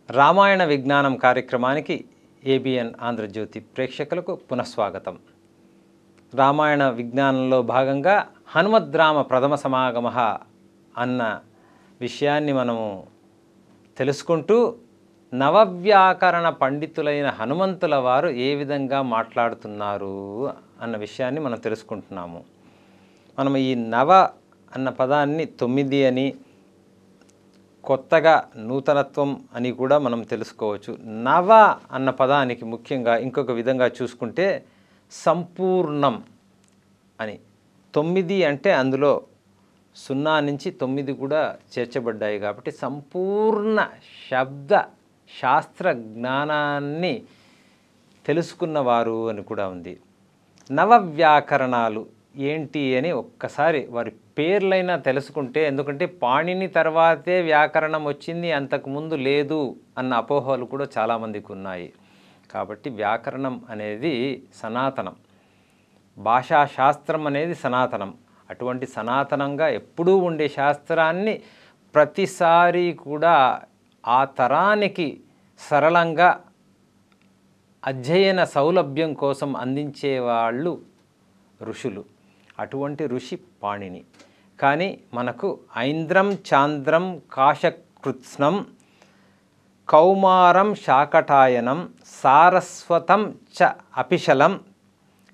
రామాయణ విజ్ఞానం కార్యక్రమానికి ఏబిఎన్ ఆంధ్రజ్యోతి ప్రేక్షకులకు పునఃస్వాగతం. రామాయణ విజ్ఞానంలో భాగంగా హనుమద్రామ ప్రథమ సమాగమ అన్న విషయాన్ని మనము తెలుసుకుంటూ నవవ్యాకరణ పండితులైన హనుమంతుల వారు ఏ విధంగా మాట్లాడుతున్నారు అన్న విషయాన్ని మనం తెలుసుకుంటున్నాము. మనం ఈ నవ అన్న పదాన్ని 9 అని, కొత్తగా నూతనత్వం అని కూడా మనం తెలుసుకోవచ్చు. నవ అన్న పదానికి ముఖ్యంగా ఇంకొక విధంగా చూసుకుంటే సంపూర్ణం అని. 9 అంటే అందులో 0 నుంచి 9 కూడా చేర్చబడ్డాయి కాబట్టి సంపూర్ణ శబ్ద శాస్త్ర జ్ఞానాన్ని తెలుసుకున్నవారు అని కూడా ఉంది. నవవ్యాకరణాలు ఏంటి అని ఒక్కసారి వారి పేర్లైనా తెలుసుకుంటే, ఎందుకంటే పాణిని తర్వాతే వ్యాకరణం వచ్చింది, అంతకుముందు లేదు అన్న అపోహలు కూడా చాలామందికి ఉన్నాయి. కాబట్టి వ్యాకరణం అనేది సనాతనం, భాషాశాస్త్రం అనేది సనాతనం. అటువంటి సనాతనంగా ఎప్పుడూ ఉండే శాస్త్రాన్ని ప్రతిసారి కూడా ఆ తరానికి సరళంగా అధ్యయన సౌలభ్యం కోసం అందించేవాళ్ళు ఋషులు. అటువంటి ఋషి పాణిని. కానీ మనకు ఐంద్రం చాంద్రం కాశకృత్స్నం కౌమారం శాకటాయనం సారస్వతం చ అపిశలం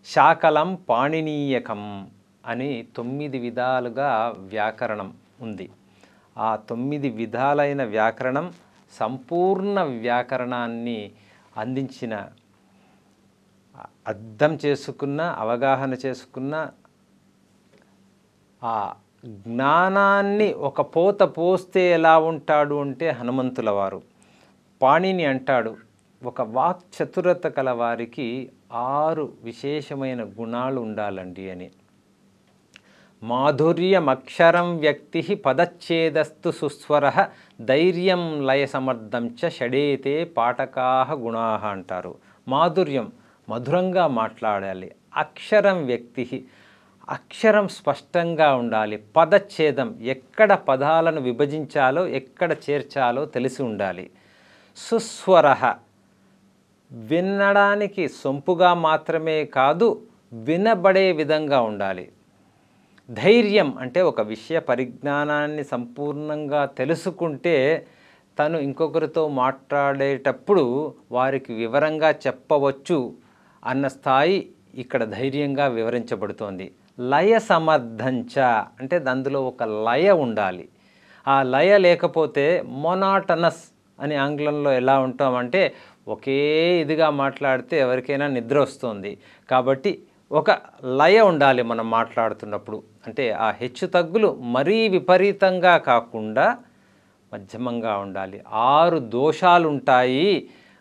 శాకలం పాణినీయకం అని 9 విధాలుగా వ్యాకరణం ఉంది. ఆ 9 విధాలైన వ్యాకరణం సంపూర్ణ వ్యాకరణాన్ని అందించిన, అర్థం చేసుకున్న, అవగాహన చేసుకున్న, ఆ జ్ఞానాన్ని ఒక పోత పోస్తే ఎలా ఉంటాడు అంటే హనుమంతుల వారు. పాణిని అంటాడు, ఒక వాక్ చతురత కల వారికి 6 విశేషమైన గుణాలు ఉండాలండి అని. మాధుర్యమక్షరం వ్యక్తి పదచ్ఛేదస్తు సుస్వర ధైర్యం లయ సమర్థం చ షడేతే పాఠకాహ గుణాహ అంటారు. మాధుర్యం, మధురంగా మాట్లాడాలి. అక్షరం వ్యక్తి, అక్షరం స్పష్టంగా ఉండాలి. పదచ్ఛేదం, ఎక్కడ పదాలను విభజించాలో ఎక్కడ చేర్చాలో తెలిసి ఉండాలి. సుస్వర, వినడానికి సొంపుగా మాత్రమే కాదు వినబడే విధంగా ఉండాలి. ధైర్యం అంటే ఒక విషయ పరిజ్ఞానాన్ని సంపూర్ణంగా తెలుసుకుంటే తను ఇంకొకరితో మాట్లాడేటప్పుడు వారికి వివరంగా చెప్పవచ్చు అన్న స్థాయి ఇక్కడ ధైర్యంగా వివరించబడుతోంది. లయ సమర్థంచ అంటే అందులో ఒక లయ ఉండాలి. ఆ లయ లేకపోతే మొనాటనస్ అని ఆంగ్లంలో ఎలా ఉంటామంటే ఒకే ఇదిగా మాట్లాడితే ఎవరికైనా నిద్ర వస్తుంది. కాబట్టి ఒక లయ ఉండాలి మనం మాట్లాడుతున్నప్పుడు. అంటే ఆ హెచ్చు తగ్గులు మరీ విపరీతంగా కాకుండా మధ్యమంగా ఉండాలి. 6 దోషాలు ఉంటాయి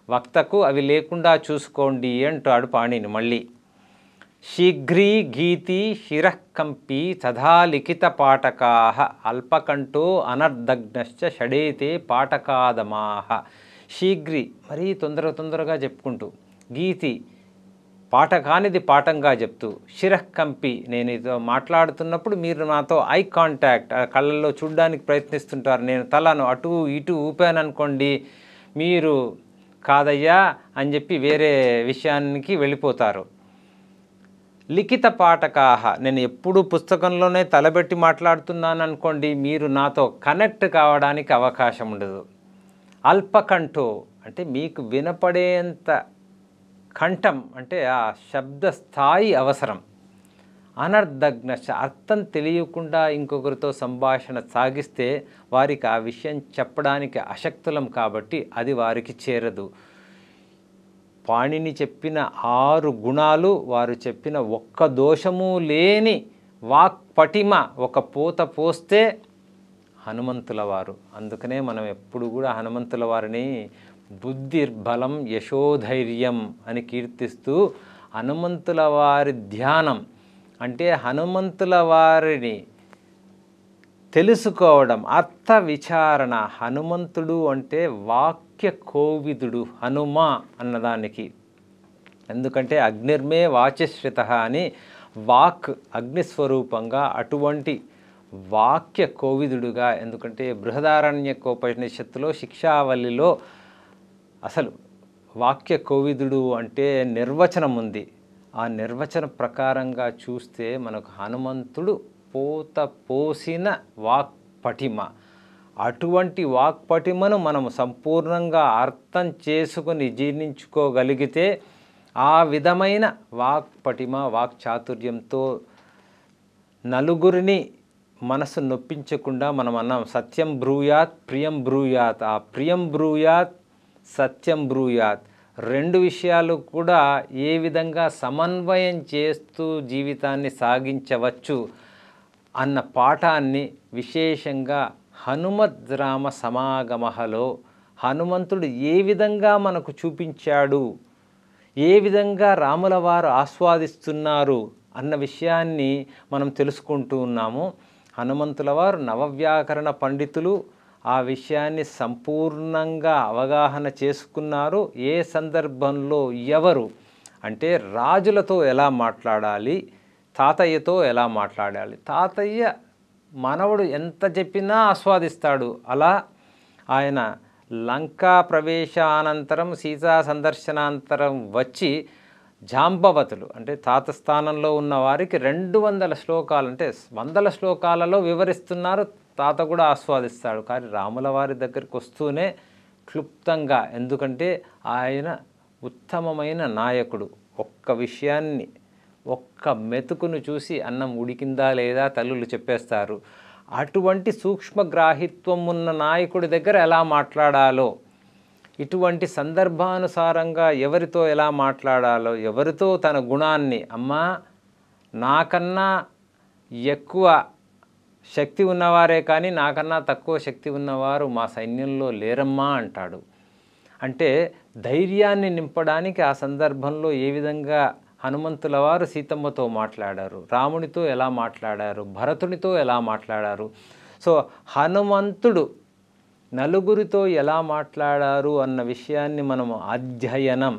వక్తకు, అవి లేకుండా చూసుకోండి అంటాడు పాణిని. మళ్ళీ శీఘ్రీ గీతి శిరఃకంపి తథా లిఖిత పాఠకాః అల్పకంఠో అనర్దగ్నశ్చ షడేతే పాఠకాదమాః. శీఘ్రి, మరీ తొందరగా చెప్పుకుంటూ, గీతి పాట కానిది పాఠంగా చెప్తూ, శిరఃకంపి నేను ఇదో మాట్లాడుతున్నప్పుడు మీరు నాతో ఐ కాంటాక్ట్, కళ్ళల్లో చూడడానికి ప్రయత్నిస్తుంటారు. నేను తలను అటు ఇటు ఊపాననుకోండి, మీరు కాదయ్యా అని చెప్పి వేరే విషయానికి వెళ్ళిపోతారు. లిఖిత పాఠకాహ, నేను ఎప్పుడు పుస్తకంలోనే తలబెట్టి మాట్లాడుతున్నాను అనుకోండి, మీరు నాతో కనెక్ట్ కావడానికి అవకాశం ఉండదు. అల్పకంఠో అంటే మీకు వినపడేంత కంఠం అంటే ఆ శబ్ద స్థాయి అవసరం. అనర్దగ్న, అర్థం తెలియకుండా ఇంకొకరితో సంభాషణ సాగిస్తే వారికి ఆ విషయం చెప్పడానికి అశక్తులం కాబట్టి అది వారికి చేరదు. పాణిని చెప్పిన 6 గుణాలు, వారు చెప్పిన ఒక్క దోషము లేని వాక్పటిమ ఒక పోత పోస్తే హనుమంతుల వారు. అందుకనే మనం ఎప్పుడు కూడా హనుమంతుల వారిని బుద్ధిర్బలం యశోధైర్యం అని కీర్తిస్తూ, హనుమంతుల వారి ధ్యానం అంటే హనుమంతుల వారిని తెలుసుకోవడం, అర్థ విచారణ. హనుమంతుడు అంటే వాక్య కోవిదుడు, హనుమ అన్నదానికి. ఎందుకంటే అగ్నిర్మే వాచశ్రిత అని వాక్ అగ్నిస్వరూపంగా, అటువంటి వాక్య కోవిదుడుగా. ఎందుకంటే బృహదారణ్యకోపనిషత్తులో శిక్షావల్లిలో అసలు వాక్య కోవిదుడు అంటే నిర్వచనం ఉంది. ఆ నిర్వచన ప్రకారంగా చూస్తే మనకు హనుమంతుడు పోత పోసిన వాక్పటిమ. అటువంటి వాక్పటిమను మనం సంపూర్ణంగా అర్థం చేసుకుని జీర్ణించుకోగలిగితే ఆ విధమైన వాక్పటిమ వాక్చాతుర్యంతో నలుగురిని మనసు నొప్పించకుండా మనం అన్నాం సత్యం బ్రూయాత్ ప్రియం బ్రూయాత్. ఆ ప్రియం బ్రూయాత్ సత్యం బ్రూయాత్ రెండు విషయాలు కూడా ఏ విధంగా సమన్వయం చేస్తూ జీవితాన్ని సాగించవచ్చు అన్న పాఠాన్ని విశేషంగా హనుమద్ రామ సమాగమహలో హనుమంతుడు ఏ విధంగా మనకు చూపించాడు, ఏ విధంగా రాముల వారు ఆస్వాదిస్తున్నారు అన్న విషయాన్ని మనం తెలుసుకుంటూ ఉన్నాము. హనుమంతుల వారు నవవ్యాకరణ పండితులు. ఆ విషయాన్ని సంపూర్ణంగా అవగాహన చేసుకున్నారు. ఏ సందర్భంలో ఎవరు అంటే రాజులతో ఎలా మాట్లాడాలి, తాతయ్యతో ఎలా మాట్లాడాలి. తాతయ్య మనవడు ఎంత చెప్పినా ఆస్వాదిస్తాడు. అలా ఆయన లంకా ప్రవేశానంతరం సీతా సందర్శనాంతరం వచ్చి జాంబవతులు అంటే తాత స్థానంలో ఉన్న వారికి 200 శ్లోకాలు అంటే 100 శ్లోకాలలో వివరిస్తున్నారు. తాత కూడా ఆస్వాదిస్తాడు. కానీ రాముల వారి దగ్గరికి వస్తూనే క్లుప్తంగా, ఎందుకంటే ఆయన ఉత్తమమైన నాయకుడు. ఒక్క విషయాన్ని ఒక్క మెతుకును చూసి అన్నం ఉడికిందా లేదా తల్లులు చెప్పేస్తారు. అటువంటి సూక్ష్మగ్రాహిత్వం ఉన్న నాయకుడి దగ్గర ఎలా మాట్లాడాలో, ఇటువంటి సందర్భానుసారంగా ఎవరితో ఎలా మాట్లాడాలో, ఎవరితో తన గుణాన్ని అమ్మా నాకన్నా ఎక్కువ శక్తి ఉన్నవారే కానీ నాకన్నా తక్కువ శక్తి ఉన్నవారు మా సైన్యంలో లేరమ్మా అంటాడు. అంటే ధైర్యాన్ని నింపడానికి ఆ సందర్భంలో ఏ విధంగా హనుమంతుల వారు సీతమ్మతో మాట్లాడారు, రామునితో ఎలా మాట్లాడారు, భరతునితో ఎలా మాట్లాడారు. సో హనుమంతుడు నలుగురితో ఎలా మాట్లాడారు అన్న విషయాన్ని మనము అధ్యయనం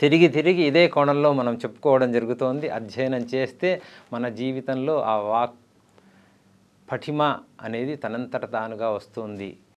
తిరిగి ఇదే కోణంలో మనం చెప్పుకోవడం జరుగుతోంది. అధ్యయనం చేస్తే మన జీవితంలో ఆ వాక్ పటిమ అనేది తనంతట తానుగా వస్తుంది.